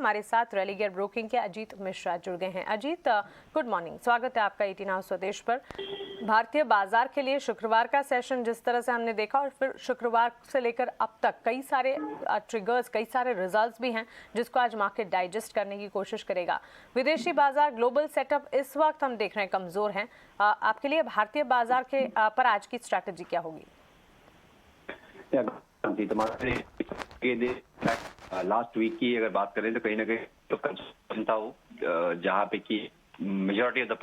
हमारे साथ रेलिगेयर ब्रोकिंग के अजीत मिश्रा जुड़ गए हैं। अजीत, गुड मॉर्निंग, स्वागत है आपका 18 हाउस स्वदेश पर। भारतीय बाजार के लिए शुक्रवार का सेशन जिस तरह से हमने देखा और फिर शुक्रवार से लेकर अब तक कई सारे ट्रिगर्स, कई सारे रिजल्ट्स भी हैं जिसको आज मार्केट डाइजेस्ट करने की कोशिश करेगा। विदेशी बाजार, ग्लोबल सेटअप इस वक्त हम देख रहे हैं कमजोर हैं। आपके लिए भारतीय बाजार के पर आज की स्ट्रैटेजी क्या होगी? लास्ट वीक की अगर बात करें तो कहीं ना कहीं तो कंसर्न था वो, जहाँ पे कि मेजॉरिटी ऑफ द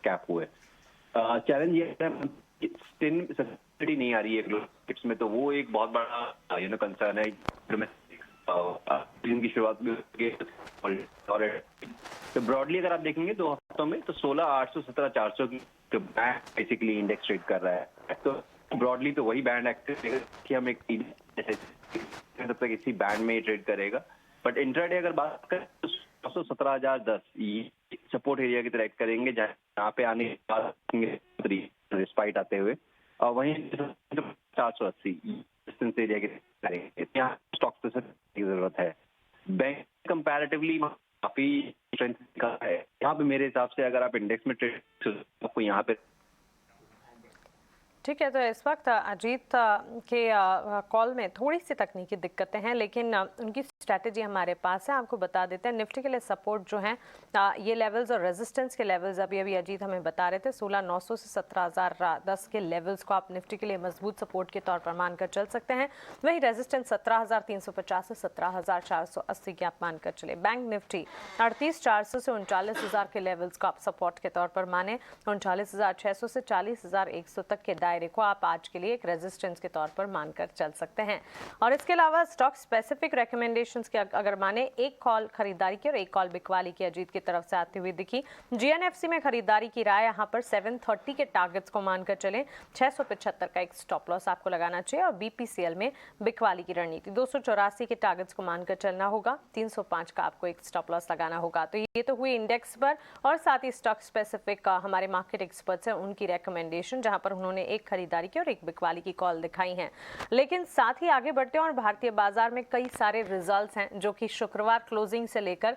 कैप हुए। चैलेंज ये है सस्टेनेबिलिटी नहीं आ रही है ग्लोबल में, तो वो एक बहुत बड़ा कंसर्न है। की शुरुआत में तो ब्रॉडली अगर आप देखेंगे 2 हफ्तों में तो 16,800 17,400 की बेसिकली इंडेक्स ट्रेड कर रहा है। तो ब्रॉडली तो वही बैंड एक्टिव कि हम एक तब तक इसी बैंड में ही ट्रेड करेगा। बट इंट्राडे अगर बात करें तो 17,010 ये सपोर्ट एरिया की तरह एक्ट करेंगे, जहाँ पे आने के बाद रिस्पाइट आते हुए, और वहीं 480 डिस्टेंस एरिया की करेंगे। यहाँ स्टॉक की जरूरत है। बैंक कंपैरेटिवली काफी स्ट्रेंथ का है यहाँ पे मेरे हिसाब से। अगर आप इंडेक्स में ट्रेड आपको यहाँ पे ठीक है, तो इस वक्त अजीत के कॉल में थोड़ी सी तकनीकी दिक्कतें हैं, लेकिन उनकी स्ट्रैटेजी हमारे पास है। आपको बता देते हैं निफ्टी के लिए सपोर्ट जो है ये लेवल्स और रेजिस्टेंस के लेवल्स अभी अजीत हमें बता रहे थे 16,900 से 17,010 के लेवल्स को आप निफ्टी के लिए मजबूत सपोर्ट के तौर पर मानकर चल सकते हैं। वही रेजिस्टेंस 17,350 से 17,480 की आप मानकर चले। बैंक निफ्टी 38,400 से 39,000 के लेवल्स को आप सपोर्ट के तौर पर माने। 39,600 से 40,100 तक के दायरे को आप आज के लिए एक रेजिस्टेंस के तौर पर मानकर चल सकते हैं। और इसके अलावा स्टॉक स्पेसिफिक रिकमेंडेशंस के अगर माने, एक कॉल खरीदारी की और एक कॉल बिकवाली की अजीत की तरफ से आती हुई दिखी। जीएनएफसी में खरीदारी की राय यहाँ पर 730 के टारगेट्स को मानकर चले। 675 का एक स्टॉप लॉस आपको लगाना चाहिए। और बीपीसीएल में बिकवाली की रणनीति 284 के टारगेट्स को मानकर चलना होगा। 305 का आपको एक स्टॉप लॉस लगाना होगा। तो ये तो हुई इंडेक्स पर, और साथ ही स्टॉक स्पेसिफिक हमारे मार्केट एक्सपर्ट्स हैं उनकी रिकमेंडेशन, जहां पर उन्होंने एक खरीदारी की और एक बिकवाली की कॉल दिखाई है। लेकिन साथ ही आगे बढ़ते हैं और भारतीय बाजार में कई सारे रिजल्ट्स हैं जो कि शुक्रवार क्लोजिंग से लेकर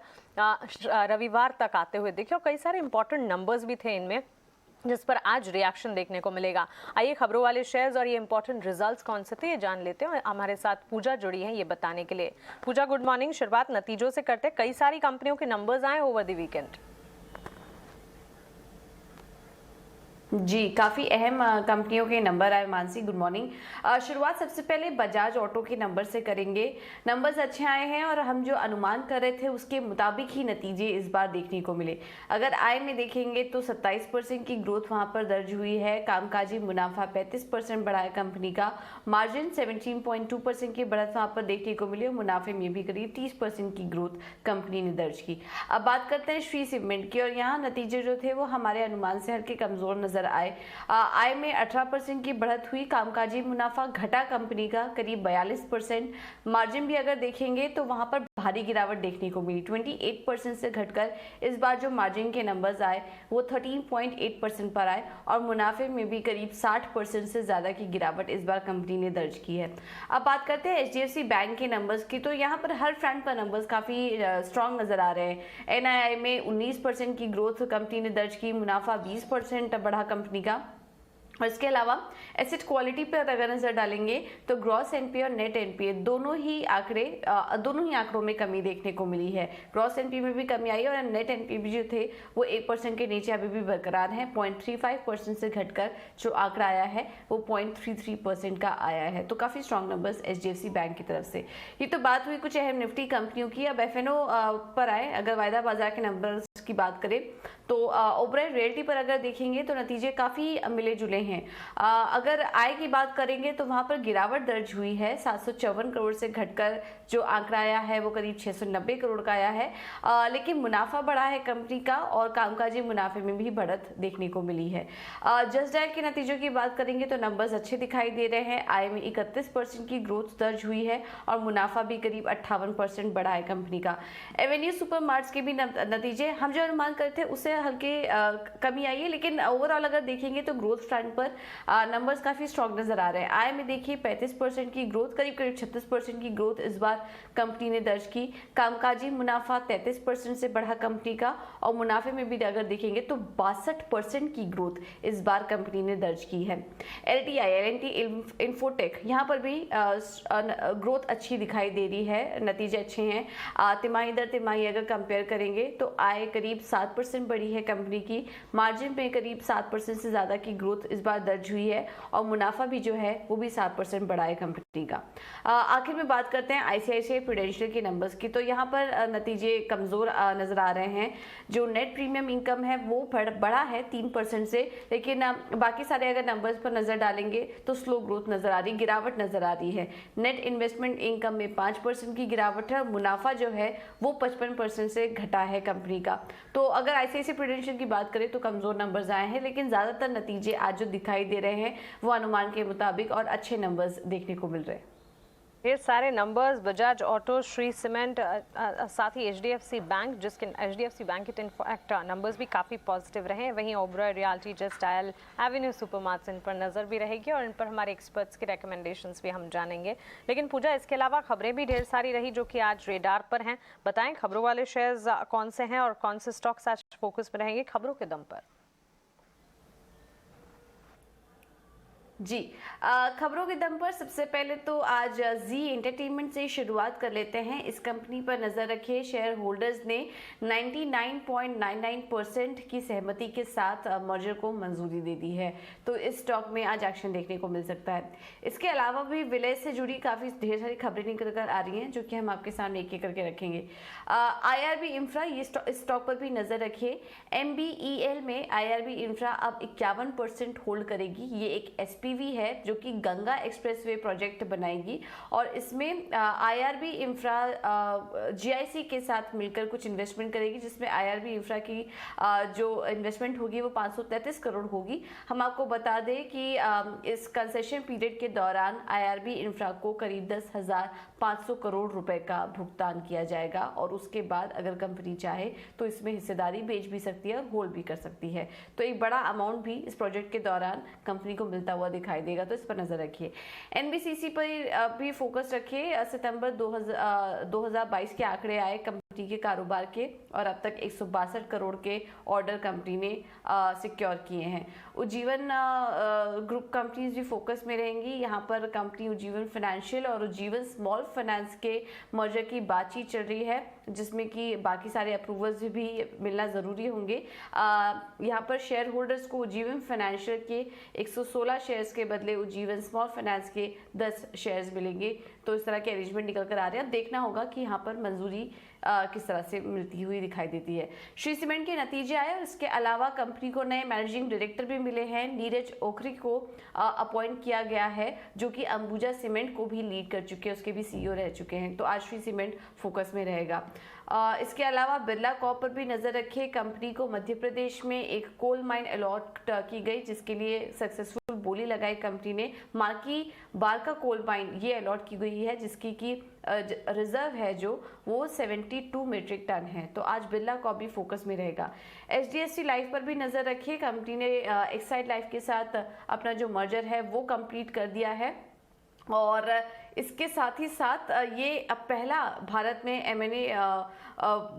रविवार तक आते हुए दिखे, और कई सारे इंपॉर्टेंट नंबर्स भी थे इनमें जिस पर आज रिएक्शन देखने को मिलेगा। आइए खबरों वाले शेयर्स और ये इंपॉर्टेंट रिजल्ट्स कौन से थे ये जान लेते हैं। और हमारे साथ पूजा जुड़ी है ये बताने के लिए। पूजा, गुड मॉर्निंग। शुरुआत नतीजों से करते हैं। कई सारी कंपनियों के नंबर्स आए ओवर द वीकेंड। जी, काफ़ी अहम कंपनियों के नंबर आए। Mansi, good morning. शुरुआत सबसे पहले बजाज ऑटो के नंबर से करेंगे। नंबर्स अच्छे आए हैं और हम जो अनुमान कर रहे थे उसके मुताबिक ही नतीजे इस बार देखने को मिले। अगर आय में देखेंगे तो 27% की ग्रोथ वहां पर दर्ज हुई है। कामकाजी मुनाफा 35% बढ़ा है कंपनी का। मार्जिन 17.2% की बढ़त वहां पर देखने को मिली और मुनाफे में भी करीब 30% की ग्रोथ कंपनी ने दर्ज की। अब बात करते हैं श्री सीमेंट की, और यहाँ नतीजे जो थे वो हमारे अनुमान से हल्के कमजोर नजर आय में 18% की बढ़त हुई। कामकाजी मुनाफा घटा कंपनी का करीब 42%। मार्जिन भी अगर देखेंगे तो वहां पर भारी गिरावट देखने को मिली। 28% से घटकर इस बार जो मार्जिन के नंबर्स आए वो 13.8% पर आए, और मुनाफे में भी करीब 60% से ज्यादा की गिरावट इस बार कंपनी ने दर्ज की है। अब बात करते हैं एचडीएफसी बैंक के नंबर्स की, तो यहाँ पर हर फ्रंट पर नंबर्स काफी स्ट्रॉन्ग नजर आ रहे हैं। एनआईआई में 19% की ग्रोथ कंपनी ने दर्ज की। मुनाफा 20% बढ़ा कंपनी का। और इसके अलावा एसेट क्वालिटी पर अगर नजर डालेंगे तो ग्रॉस एनपीए और नेट एनपीए दोनों ही आंकड़ों में कमी देखने को मिली है। ग्रॉस एनपीए में भी कमी आई और नेट एनपीए भी जो थे वो 1% के नीचे अभी भी बरकरार है। 0.35% से घटकर जो आंकड़ा आया है वो 0.33% का आया है। तो काफी स्ट्रॉन्ग नंबर्स एचडीएफसी बैंक की तरफ से। ये तो बात हुई कुछ अहम निफ्टी कंपनियों की। अब एफएनओ पर आए, अगर वायदा बाजार के नंबर्स की बात करें तो ओबराय रियल्टी पर अगर देखेंगे तो नतीजे काफी मिले जुले हैं। अगर आय की बात करेंगे तो वहां पर गिरावट दर्ज हुई है। 754 करोड़ से घटकर जो आंकड़ा आया है वो करीब 690 करोड़ का आया है। लेकिन मुनाफा बढ़ा है कंपनी का और कामकाजी मुनाफे में भी बढ़त देखने को मिली है। जस्ट डायल के नतीजों की बात करेंगे तो नंबर्स अच्छे दिखाई दे रहे हैं। आय में 31% की ग्रोथ दर्ज हुई है और मुनाफा भी करीब 58% बढ़ा है कंपनी का। एवेन्यू सुपरमार्ट्स के भी नतीजे हम जो अनुमान करते थे उससे हल्के कमी आई है, लेकिन ओवरऑल अगर देखेंगे तो ग्रोथ फ्रंट पर नंबर्स काफी स्ट्रॉन्ग नजर आ रहे हैं। आय में देखिए 35% की ग्रोथ, करीब करीब 36% की ग्रोथ इस बार कंपनी ने दर्ज की। कामकाजी मुनाफा 33% से बढ़ा कंपनी का, और मुनाफे में भी अगर देखेंगे तो 62% की ग्रोथ इस बार कंपनी ने दर्ज की है। एलटी इन्फोटेक, यहाँ पर भी ग्रोथ अच्छी दिखाई दे रही है, नतीजे अच्छे हैं। तिमाही दर तिमाही अगर कंपेयर करेंगे तो आय करीब 7% बढ़ी है कंपनी की, मार्जिन में करीब 7% से ज़्यादा की ग्रोथ इस बार दर्ज हुई है, और मुनाफा भी जो है वो भी 7% बढ़ा है कंपनी का। आखिर में बात करते हैं आईसीआईसीआई प्रूडेंशियल के नंबर्स की, तो यहाँ पर नतीजे कमज़ोर नज़र आ रहे हैं। जो नेट प्रीमियम इनकम है वो बढ़ा है 3% से, लेकिन बाकी सारे अगर नंबर्स पर नज़र डालेंगे तो स्लो ग्रोथ नज़र आ रही, गिरावट नज़र आ रही है। नेट इन्वेस्टमेंट इनकम में 5% की गिरावट है, और मुनाफा जो है वो 55% से घटा है कंपनी का। तो अगर आईसीआईसीआई प्रूडेंशियल की बात करें तो कमज़ोर नंबर्स आए हैं, लेकिन ज़्यादातर नतीजे आज जो दिखाई दे रहे हैं वो अनुमान के मुताबिक और अच्छे नंबर्स देखने को मिल रहे हैं। ये सारे numbers Bajaj Auto, Shree Cement, साथ ही एचडीएफसी बैंक, जिसके एचडीएफसी बैंक के इनफैक्ट नंबर्स भी काफ़ी पॉजिटिव रहे। वहीं Oberoi Realty, Just Dial, Avenue Supermarts, इन पर नज़र भी रहेगी और इन पर हमारे एक्सपर्ट्स के रिकमेंडेशंस भी हम जानेंगे। लेकिन पूजा, इसके अलावा खबरें भी ढेर सारी रही जो कि आज रेडार पर हैं। बताएं खबरों वाले शेयर्स कौन से हैं और कौन से स्टॉक्स आज फोकस में रहेंगे खबरों के दम पर? जी, खबरों के दम पर सबसे पहले तो आज जी एंटरटेनमेंट से शुरुआत कर लेते हैं। इस कंपनी पर नजर रखिए, शेयर होल्डर्स ने 99.99% की सहमति के साथ मर्जर को मंजूरी दे दी है, तो इस स्टॉक में आज एक्शन देखने को मिल सकता है। इसके अलावा भी विलय से जुड़ी काफी ढेर सारी खबरें निकल कर आ रही हैं जो कि हम आपके सामने एक एक करके रखेंगे। आईआरबी इंफ्रा, ये स्टॉक पर भी नजर रखिए। एमबीईएल में आईआरबी इंफ्रा अब 51% होल्ड करेगी। ये एक एसपीवी है जो कि गंगा एक्सप्रेसवे प्रोजेक्ट बनाएगी, और इसमें आईआरबी इंफ्रा जीआईसी के साथ मिलकर कुछ इन्वेस्टमेंट करेगी, जिसमें आईआरबी इंफ्रा की जो इन्वेस्टमेंट होगी वो 533 करोड़ होगी। हम आपको बता दें कि इस कंसेशन पीरियड के दौरान आईआरबी इंफ्रा को करीब 10,500 करोड़ रुपए का भुगतान किया जाएगा, और उसके बाद अगर कंपनी चाहे तो इसमें हिस्सेदारी बेच भी सकती है और होल्ड भी कर सकती है। तो एक बड़ा अमाउंट भी इस प्रोजेक्ट के दौरान कंपनी को मिलता हुआ दिखाई देगा, तो इस पर नजर रखिए। एनबीसीसी पर भी फोकस रखिए। सितंबर 2022 के आंकड़े आए कंपनी के कारोबार के, और अब तक 162 करोड़ के ऑर्डर कंपनी ने सिक्योर किए हैं। उज्जीवन ग्रुप कंपनीज भी फोकस में रहेंगी। यहाँ पर कंपनी उज्जीवन फाइनेंशियल और उज्जीवन स्मॉल फाइनेंस के मर्जर की बातचीत चल रही है, जिसमें कि बाकी सारे अप्रूवल्स भी मिलना ज़रूरी होंगे। यहाँ पर शेयर होल्डर्स को उज्जीवन फाइनेंशियल के 116 शेयर्स के बदले उज्जीवन स्मॉल फाइनेंस के 10 शेयर्स मिलेंगे। तो इस तरह के अरेंजमेंट निकल कर आ रहे हैं। अब देखना होगा कि यहाँ पर मंजूरी किस तरह से मिलती हुई दिखाई देती है। श्री सीमेंट के नतीजे आए, और इसके अलावा कंपनी को नए मैनेजिंग डायरेक्टर भी मिले हैं। नीरज ओखरी को अपॉइंट किया गया है, जो कि अंबुजा सीमेंट को भी लीड कर चुके हैं, उसके भी सीईओ रह चुके हैं। तो आज श्री सीमेंट फोकस में रहेगा। इसके अलावा बिरला कॉर्प पर भी नजर रखिए। कंपनी को मध्य प्रदेश में एक कोल माइन अलॉट की गई, जिसके लिए सक्सेसफुल बोली लगाई कंपनी ने। मार्की बारका कोल माइन ये अलॉट की गई है, जिसकी की रिजर्व है जो वो 72 मीट्रिक टन है। तो आज बिरला कॉर्प भी फोकस में रहेगा। एचडीएफसी लाइफ पर भी नजर रखिए। कंपनी ने एक्साइड लाइफ के साथ अपना जो मर्जर है वो कंप्लीट कर दिया है, और इसके साथ ही साथ ये अब पहला भारत में एमएनए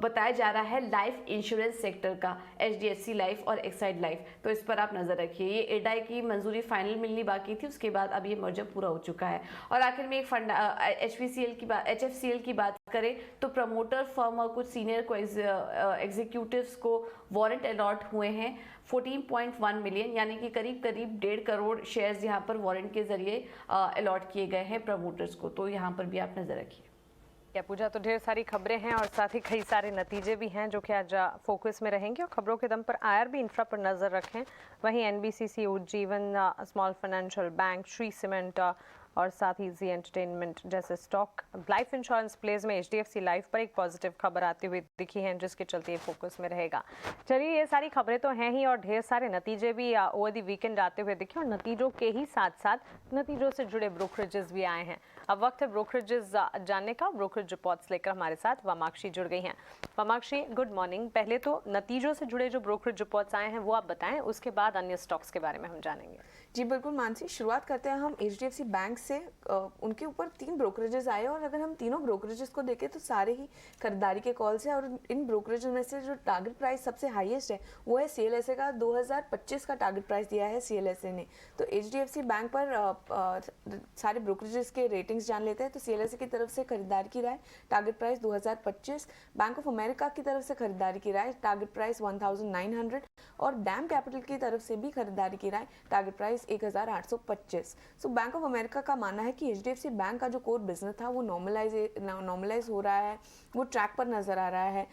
बताया जा रहा है लाइफ इंश्योरेंस सेक्टर का, एचडीएफसी लाइफ और एक्साइड लाइफ। तो इस पर आप नजर रखिए। ये एडाई की मंजूरी फाइनल मिलनी बाकी थी, उसके बाद अब ये मर्जर पूरा हो चुका है। और आखिर में एक फंड एचएफसीएल की बात करें तो प्रमोटर फर्म और कुछ सीनियर एग्जीक्यूटिव्स को वारंट अलॉट हुए हैं 14.1 मिलियन, यानी कि करीब 1.5 करोड़ शेयर्स यहाँ पर वारंट के जरिए अलॉट किए गए हैं प्रमोटर्स को। तो यहाँ पर भी आप नजर रखिए। क्या पूजा, तो ढेर सारी खबरें हैं और साथ ही कई सारे नतीजे भी हैं जो कि आज फोकस में रहेंगे, और खबरों के दम पर आईआरबी इंफ्रा पर नजर रखें। वहीं NBCC, Ujjivan small financial bank, Shri cement और साथ ही जी एंटरटेनमेंट जैसे स्टॉक। लाइफ इंश्योरेंस प्लेस में एचडीएफसी लाइफ पर एक पॉजिटिव खबर आती हुई दिखी है, जिसके चलते ये फोकस में रहेगा। चलिए, ये सारी खबरें तो हैं ही और ढेर सारे नतीजे भी ओवर द वीकेंड आते हुए दिखे, और नतीजों के ही साथ साथ नतीजों से जुड़े ब्रोकरेजेस भी आए हैं। अब वक्त है ब्रोकरेजेस जानने का। ब्रोकरेज रिपोर्ट्स लेकर हमारे साथ वामाक्षी जुड़ गई हैं। पमाक्षी, गुड मॉर्निंग। पहले तो नतीजों से जुड़े जो ब्रोकरेज रिपोर्ट्स आए हैं वो आप बताएं, उसके बाद अन्य स्टॉक्स के बारे में हम जानेंगे। जी बिल्कुल मानसी, शुरुआत करते हैं हम एचडीएफसी बैंक से। उनके ऊपर 3 ब्रोकरेजेस आए और अगर हम तीनों ब्रोकरेजेस को देखें तो सारे ही खरीदारी के कॉल्स हैं और इन ब्रोकरेजेस में से जो टारगेट प्राइस सबसे हाईएस्ट है वो है सीएलएसए का। 2025 का टारगेट प्राइस दिया है सीएलएसए ने। तो एचडीएफसी बैंक पर सारे ब्रोकरेजेस के रेटिंग्स जान लेते हैं। तो सीएलएसए की तरफ से खरीदारी की राय target price 2025, Bank of America की तरफ से खरीदारी की राय टारगेट प्राइस 1900 और डैम कैपिटल की तरफ से भी खरीदारी की राय target price 1825। So Bank of America का मानना है कि एचडीएफसी बैंक का जो कोर बिजनेस था वो नॉर्मलाइज हो रहा है, वो ट्रैक पर नजर आ रहा है।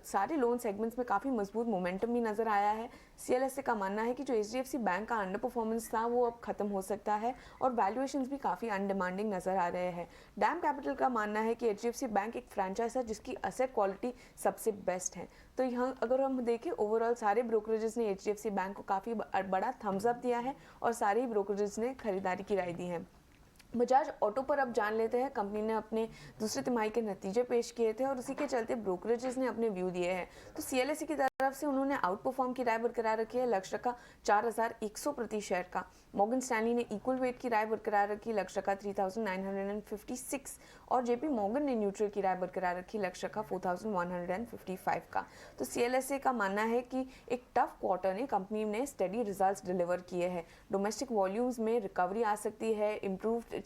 सारे लोन सेगमेंट्स में काफ़ी मजबूत मोमेंटम भी नजर आया है। सीएलएसए का मानना है कि जो एचडीएफसी बैंक का अंडर परफॉर्मेंस था वो अब खत्म हो सकता है और वैल्यूएशंस भी काफ़ी अनडिमांडिंग नजर आ रहे हैं। डैम कैपिटल का मानना है कि एचडीएफसी बैंक एक फ्रेंचाइज है जिसकी एसेट क्वालिटी सबसे बेस्ट है। तो यहाँ अगर हम देखें ओवरऑल सारे ब्रोकरेजेस ने एचडीएफसी बैंक को काफ़ी बड़ा थम्स अप दिया है और सारे ही ब्रोकरेजेस ने खरीदारी की राय दी है। बजाज ऑटो पर अब जान लेते हैं। कंपनी ने अपने दूसरी तिमाही के नतीजे पेश किए थे और उसी के चलते ब्रोकरेजेस ने अपने व्यू दिए हैं। तो सीएलएसए की तरफ से उन्होंने आउट परफॉर्म की राय बरकरार रखी है, लक्ष्य रखा 4100 प्रति शेयर का। मॉर्गन स्टैनली ने इक्वल वेट की राय बरकरार रखी, लक्ष्य रखा 3956 और जेपी मॉर्गन ने न्यूट्रल की राय बरकरार रखी, लक्ष्य रखा 4155 का। तो सीएलएसए का मानना है कि एक टफ क्वार्टर ने कंपनी ने स्टेडी रिजल्ट्स डिलीवर किए हैं। डोमेस्टिक वॉल्यूम्स में रिकवरी आ सकती है, इम्प्रूव्ड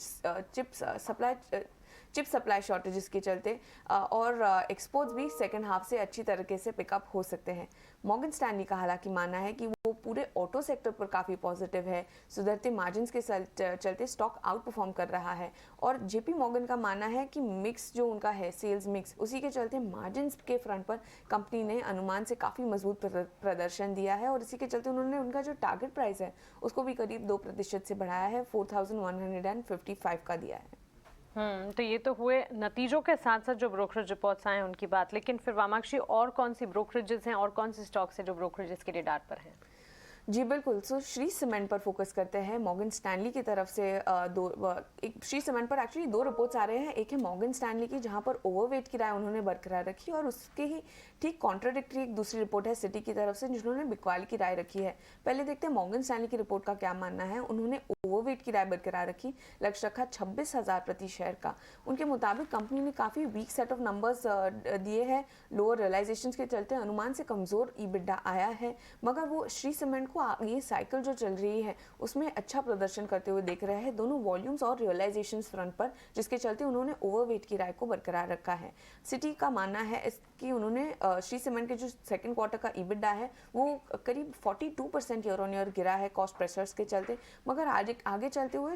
चिप सप्लाई शॉर्टेजेस के चलते और एक्सपोर्ट्स भी सेकेंड हाफ से अच्छी तरीके से पिकअप हो सकते हैं। मॉर्गन स्टैनली का हालांकि मानना है कि वो पूरे ऑटो सेक्टर पर काफ़ी पॉजिटिव है, सुधरते मार्जिन्स के चलते स्टॉक आउट परफॉर्म कर रहा है। और जेपी मॉर्गन का मानना है कि मिक्स जो उनका है सेल्स मिक्स, उसी के चलते मार्जिन्स के फ्रंट पर कंपनी ने अनुमान से काफ़ी मजबूत प्रदर्शन दिया है और इसी के चलते उन्होंने उनका जो टारगेट प्राइस है उसको भी करीब 2% से बढ़ाया है, 4155 का दिया है। तो ये तो हुए नतीजों के साथ साथ जो ब्रोकरेज रिपोर्ट्स आए हैं उनकी बात, लेकिन फिर वामाक्षी और कौन सी ब्रोकरेजेस हैं और कौन सी स्टॉक्स हैं जो ब्रोकरेजेस के रेडार पर हैं? जी बिल्कुल। सो श्री सीमेंट पर फोकस करते हैं। मॉर्गन स्टैनली की तरफ से श्री सीमेंट पर एक्चुअली 2 रिपोर्ट्स आ रहे हैं। एक है मॉर्गन स्टैनली की जहां पर ओवरवेट की राय उन्होंने बरकरार रखी और उसके ही ठीक कॉन्ट्राडिक्टरी एक दूसरी रिपोर्ट है सिटी की तरफ से जिन्होंने बिकवाली की राय रखी है। पहले देखते हैं मॉर्गन स्टैनली की रिपोर्ट का क्या मानना है। उन्होंने ओवरवेट की राय बरकरार रखी, लक्ष्य रखा 26,000 प्रति शेयर का। उनके मुताबिक कंपनी ने काफ़ी वीक सेट ऑफ नंबर्स दिए हैं, लोअर रियलाइजेशन के चलते अनुमान से कमज़ोर ईबिटा आया है, मगर वो श्री सीमेंट को ये साइकिल जो चल रही है उसमें अच्छा प्रदर्शन करते हुए देख रहे हैं दोनों वॉल्यूम्स और रियलाइजेशन फ्रंट पर, जिसके चलते उन्होंने ओवरवेट की राय को बरकरार रखा है। सिटी का मानना है कि उन्होंने श्री सीमेंट के जो सेकंड क्वार्टर का ईबिटा है वो करीब 42% ईयर ऑन ईयर गिरा है कॉस्ट प्रेशर्स के चलते, मगर आगे चलते हुए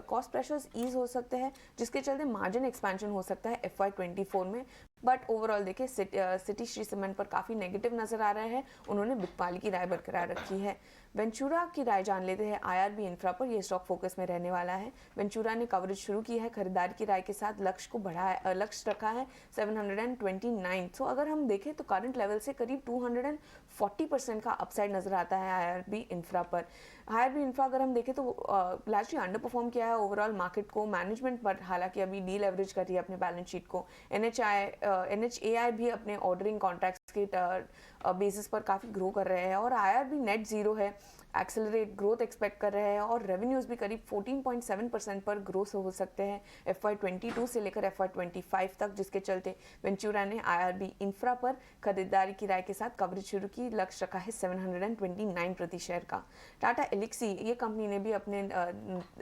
कॉस्ट प्रेशर्स ईज हो सकते हैं जिसके चलते मार्जिन एक्सपेंशन हो सकता है FY24 में। बट ओवरऑल देखिए सिटी श्री सीमेंट पर काफ़ी नेगेटिव नजर आ रहे हैं, उन्होंने बिकवाली की राय बरकरार रखी है। वेंचुरा की राय जान लेते हैं। IRB इंफ्रा पर यह स्टॉक फोकस में रहने वाला है। वेंचुरा ने कवरेज शुरू की है, खरीदार की राय के साथ लक्ष्य को बढ़ाया, लक्ष्य रखा है 729। सो अगर हम देखें तो करंट लेवल से करीब 240% का अपसाइड नजर आता है IRB इंफ्रा पर। IRB इंफ्रा अगर हम देखें तो लार्जली अंडर परफॉर्म किया है ओवरऑल मार्केट को, मैनेजमेंट पर हालांकि अभी डी लेवरेज कर रही है अपने बैलेंस शीट को। NHAI भी अपने ऑर्डरिंग कॉन्ट्रैक्ट्स के बेसिस पर काफ़ी ग्रो कर रहे हैं और IRB नेट जीरो है, एक्सेलरेट ग्रोथ एक्सपेक्ट कर रहे हैं और रेवेन्यूज भी करीब 14.7% पर ग्रोथ हो सकते हैं FY22 से लेकर FY25 तक, जिसके चलते वेंचुरा ने IRB इंफ्रा पर खरीदारी की राय के साथ कवरेज शुरू की, लक्ष्य रखा है 729 प्रति शेयर का। टाटा एलिक्सी ये कंपनी ने भी अपने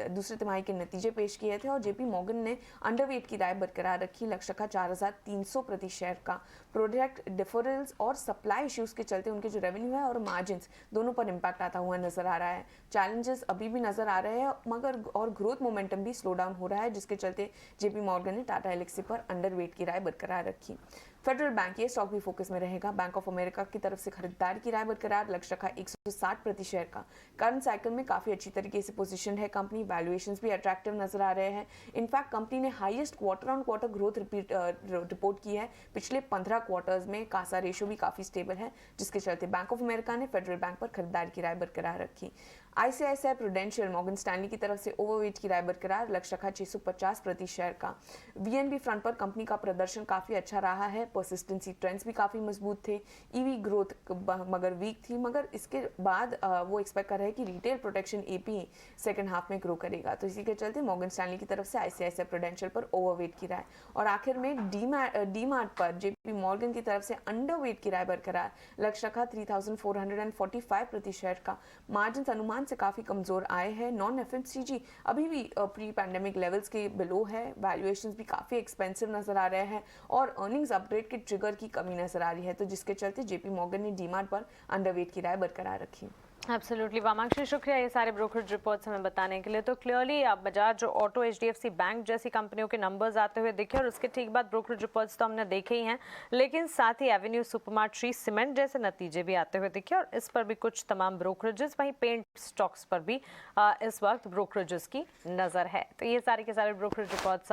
दूसरे तिमाही के नतीजे पेश किए थे और जेपी मॉर्गन ने अंडरवेट की राय बरकरार रखी, लक्ष्य रखा 4300 प्रति शेयर का। प्रोडक्ट डिफरेंस और सप्लाई इश्यूज के चलते उनके जो रेवेन्यू है और मार्जिन्स दोनों पर इम्पैक्ट आता हुआ नजर आ रहा है। चैलेंजेस अभी भी नजर आ रहे हैं मगर और ग्रोथ मोमेंटम भी स्लो डाउन हो रहा है, जिसके चलते जेपी मॉर्गन ने टाटा एलिक्सी पर अंडरवेट की राय बरकरार रखी। फेडरल बैंक ये स्टॉक भी फोकस में रहेगा। बैंक ऑफ अमेरिका की तरफ से खरीदार की राय बरकरार, लक्ष्य रखा 160 प्रति शेयर का। करंट साइकिल में काफी अच्छी तरीके से पोजीशन है कंपनी, वैल्यूएशंस भी अट्रैक्टिव नजर आ रहे हैं। इनफैक्ट कंपनी ने highest quarter on quarter growth report की है पिछले 15 क्वार्टर्स में। कासा रेशो भी काफी स्टेबल है, जिसके चलते बैंक ऑफ अमेरिका ने फेडरल बैंक पर खरीदार की राय बरकरार रखी। ICICI प्रूडेंशियल मॉर्गन स्टैनली की तरफ से ओवरवेट की राय बरकरार, लक्ष्य रखा 650 प्रति शेयर का। VNB फ्रंट पर कंपनी का प्रदर्शन काफी अच्छा रहा है, परसिस्टेंसी ट्रेंड्स भी काफी मजबूत थे, ईवी ग्रोथ मगर वीक थी, मगर इसके बाद वो एक्सपेक्ट कर रहे हैं कि retail protection AP second half में ग्रो करेगा। तो इसी के चलते मॉर्गन स्टैनली की तरफ से ICICI प्रूडेंशियल पर ओवरवेट की राय। और आखिर में डीमार्ट पर JP मॉर्गन की तरफ से अंडरवेट की राय बरकरार, लक्ष्य रखा 3445 प्रति शेयर का। मार्जिन अनुमान से काफी कमजोर आए हैं। नॉन FMCG अभी भी प्री पैंडेमिक लेवल्स के बिलो है, वैल्यूएशंस भी काफी एक्सपेंसिव नजर आ रहे हैं और अर्निंग्स अपग्रेड के ट्रिगर की कमी नजर आ रही है, तो जिसके चलते JP मॉर्गन ने डीमार्ट पर अंडरवेट की राय बरकरार रखी। एब्सोल्युटली वामाक्षी, शुक्रिया ये सारे ब्रोकरेज रिपोर्ट्स हमें बताने के लिए। तो क्लियरली अब बजाज ऑटो, HDFC बैंक जैसी कंपनियों के नंबर्स आते हुए दिखे और उसके ठीक बाद ब्रोकरेज रिपोर्ट्स तो हमने देखे ही हैं, लेकिन साथ ही एवेन्यू सुपरमार्ट, श्री सीमेंट जैसे नतीजे भी आते हुए दिखे और इस पर भी कुछ तमाम ब्रोकरेजेस, वहीं पेंट स्टॉक्स पर भी इस वक्त ब्रोकरेजेस की नज़र है। तो ये सारे के सारे ब्रोकरेज रिपोर्ट्स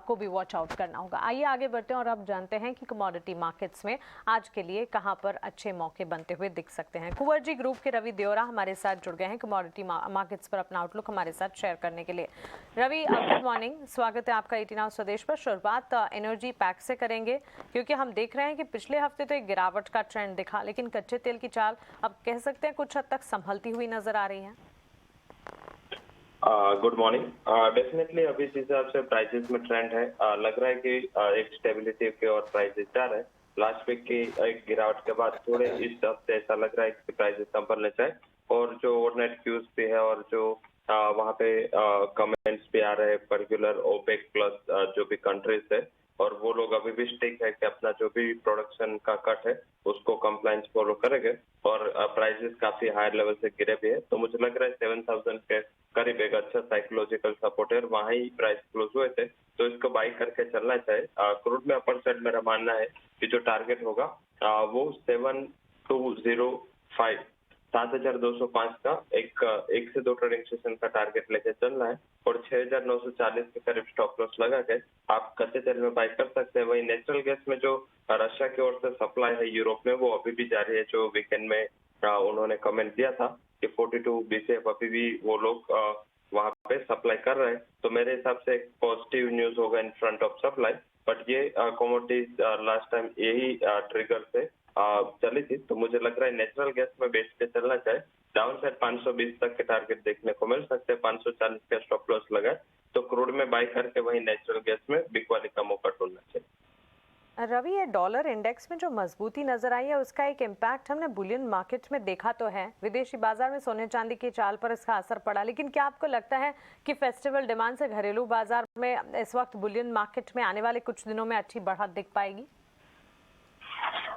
को भी वॉच आउट करना होगा। आइए आगे बढ़ते हैं और अब जानते हैं कि कमोडिटी मार्केट्स में आज के लिए कहाँ पर अच्छे मौके बनते हुए दिख सकते हैं। कुंवरजी ग्रुप के रवि देओरा हमारे साथ जुड़ गए हैं कमोडिटी मार्केट्स पर अपना आउटलुक हमारे साथ शेयर करने के लिए। रवि, गुड मॉर्निंग, स्वागत है आपका 18 आवर्स स्वदेश पर। शुरुआत एनर्जी पैक से करेंगे क्योंकि हम देख रहे हैं कि पिछले हफ्ते तो एक गिरावट का ट्रेंड दिखा, लेकिन कच्चे तेल की चाल अब कह सकते हैं कुछ हद तक संभलती हुई नजर आ रही है। Good morning. डेफिनेटली अभी जिस हिसाब से प्राइसेस में ट्रेंड है, लग रहा है कि एक स्टेबिलिटी के और प्राइसेस जा रहे हैं। लास्ट वीक की एक गिरावट के बाद थोड़े इस हफ्ते ऐसा लग रहा है कि प्राइसेस संभलने चाहिए और जो ओवरनाइट क्यूज भी है और जो वहाँ पे कमेंट्स भी आ रहे हैं पर्टिकुलर ओपेक प्लस जो भी कंट्रीज है, और वो लोग अभी भी स्टिक है कि अपना जो भी प्रोडक्शन का कट है उसको कंप्लायंस फॉलो करेंगे और प्राइसेस काफी हायर लेवल से गिरे भी है। तो मुझे लग रहा है 7000 के करीब एक अच्छा साइकोलॉजिकल सपोर्ट है, वहाँ ही प्राइस क्लोज हुए थे, तो इसको बाई करके चलना चाहिए। क्रूड में अपर साइड मेरा मानना है कि जो टारगेट होगा वो 7205 7205 का एक से दो ट्रेडिंग सेशन का टारगेट लेके चलना है और 6940 के करीब स्टॉप लॉस लगा के आप कच्चे तेल में बाई कर सकते हैं। वही नेचुरल गैस में जो रशिया की ओर से सप्लाई है यूरोप में, वो अभी भी जारी है। जो वीकेंड में उन्होंने कमेंट दिया था कि 42 BCF अभी भी वो लोग वहाँ पे सप्लाई कर रहे हैं, तो मेरे हिसाब से एक पॉजिटिव न्यूज होगा in front of supply. But ये कमोडिटीज लास्ट टाइम यही ट्रिगर से चली थी, तो मुझे लग रहा है नेचुरल गैस में बेच के चलना चाहिए। डाउन साइड 520 तक के टारगेट देखने को मिल सकते हैं, 540 का स्टॉप लॉस लगा है, तो क्रूड में बाई करके वही नेचुरल गैस में बिकवाली का मौका ढूंढना चाहिए। रवि, ये डॉलर इंडेक्स में जो मजबूती नजर आई है उसका एक इम्पैक्ट हमने बुलियन मार्केट में देखा तो है, विदेशी बाजार में सोने चांदी की चाल पर इसका असर पड़ा, लेकिन क्या आपको लगता है कि फेस्टिवल डिमांड से घरेलू बाजार में इस वक्त बुलियन मार्केट में आने वाले कुछ दिनों में अच्छी बढ़त दिख पाएगी?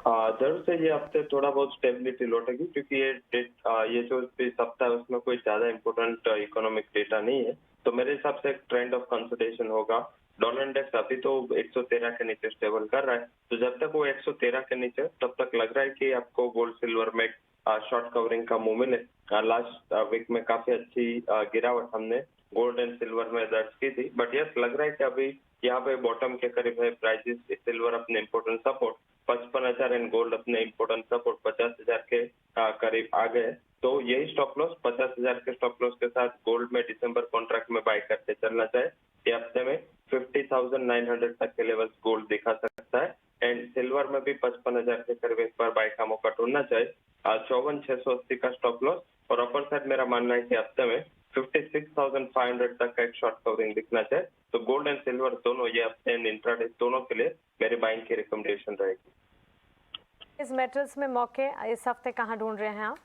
जरूर से ये हफ्ते थोड़ा बहुत स्टेबिलिटी लौटेगी, क्योंकि ये जो सप्ताह है उसमें कोई ज्यादा इम्पोर्टेंट इकोनॉमिक डेटा नहीं है, तो मेरे हिसाब से एक ट्रेंड ऑफ कंसोलिडेशन होगा। डॉलर इंडेक्स अभी तो 113 के नीचे स्टेबल कर रहा है, तो जब तक वो 113 के नीचे तब तक लग रहा है कि आपको गोल्ड सिल्वर में शॉर्ट कवरिंग का मूव मिले। लास्ट वीक में काफी अच्छी गिरावट हमने गोल्ड एंड सिल्वर में दर्ज की थी, बट यस लग रहा है कि अभी यहाँ पे बॉटम के करीब है प्राइसेस। सिल्वर अपने इम्पोर्टेंट सपोर्ट 55,000 एंड गोल्ड अपने इम्पोर्टेंट सपोर्ट 50,000 के करीब आ गए, तो यही स्टॉप लॉस 50,000 के स्टॉप लॉस के साथ गोल्ड में दिसंबर कॉन्ट्रैक्ट में बाय करके चलना चाहिए। ये हफ्ते में 50,900 तक के लेवल्स गोल्ड दिखा सकता है एंड सिल्वर में भी 55,000 के करीब एक बार बाय का मौका ढूंढना चाहिए। 54,680 का स्टॉप लॉस और अपर साइड मेरा मानना है कि हफ्ते में 56,500 तक का एक शॉर्ट कवरिंग दिखना चाहिए, तो गोल्ड एंड सिल्वर दोनों ये हफ्ते एंड इंट्राडे दोनों के लिए मेरी बाइंग की रिकमेंडेशन रहेगी। इस मेटल्स में मौके इस हफ्ते कहाँ ढूंढ रहे हैं आप?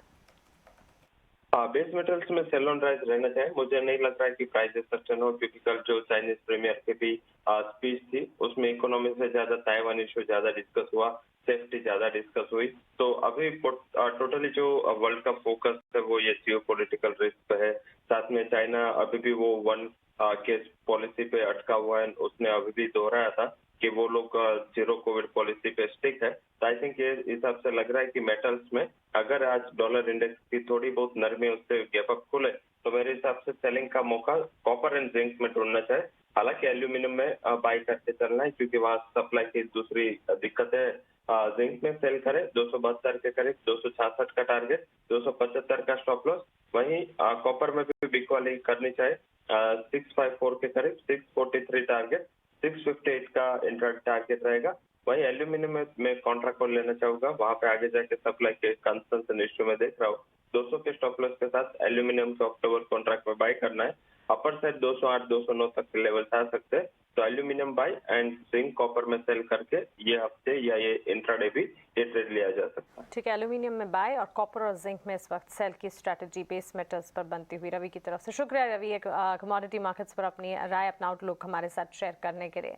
बेस मेटल्स में सेल ऑन राइज रहना चाहिए। मुझे नहीं लग रहा है कि प्राइसेस सस्टेन हो, क्योंकि कल जो चाइनीज प्रीमियर की भी स्पीच थी उसमें इकोनॉमी से ज्यादा ताइवान इशू ज्यादा डिस्कस हुआ, सेफ्टी ज्यादा डिस्कस हुई, तो अभी टोटली जो वर्ल्ड का फोकस है वो ये जियोपॉलिटिकल रिस्क पे है। साथ में चाइना अभी भी वो वन केस पॉलिसी पे अटका हुआ है, उसने अभी भी दोहराया था कि वो लोग जीरो कोविड पॉलिसी पे स्टिक है। तो आई थिंक ये हिसाब से लग रहा है कि मेटल्स में अगर आज डॉलर इंडेक्स की थोड़ी बहुत नरमी उससे गैप अप खुले तो मेरे हिसाब से सेलिंग का मौका कॉपर एंड जिंक में ढूंढना चाहिए। हालांकि एल्यूमिनियम में बाई करके चलना है, क्योंकि वहाँ सप्लाई की दूसरी दिक्कत है। जिंक में सेल करें 272 के करीब, 266 का टारगेट, 275 का स्टॉप लॉस। वहीं कॉपर में भी बिग वाली करनी चाहिए, 654 के करीब, 643 टारगेट, 658 का इंट्रा टारगेट रहेगा। वही एल्यूमिनियम में कॉन्ट्रैक्ट को लेना चाहूंगा, वहां पे आगे जाके सप्लाई के कंसर्न इश्यू में देख रहा हूँ। 200 के स्टॉप लॉस के साथ एल्यूमिनियम के अक्टूबर कॉन्ट्रैक्ट में बाय करना है। अपर साइड 208 209 तक के लेवल आ सकते हैं, तो aluminium by and zinc copper में सेल करके ये हफ्ते या ये इंट्राडे भी ये ट्रेड लिया जा सकता है। ठीक है, एल्यूमिनियम में बाय और कॉपर और जिंक में इस वक्त सेल की स्ट्रेटजी बेस मेटल्स पर बनती हुई रवि की तरफ से। शुक्रिया रवि, एक कमोडिटी मार्केट्स पर अपनी राय, अपना आउटलुक हमारे साथ शेयर करने के लिए।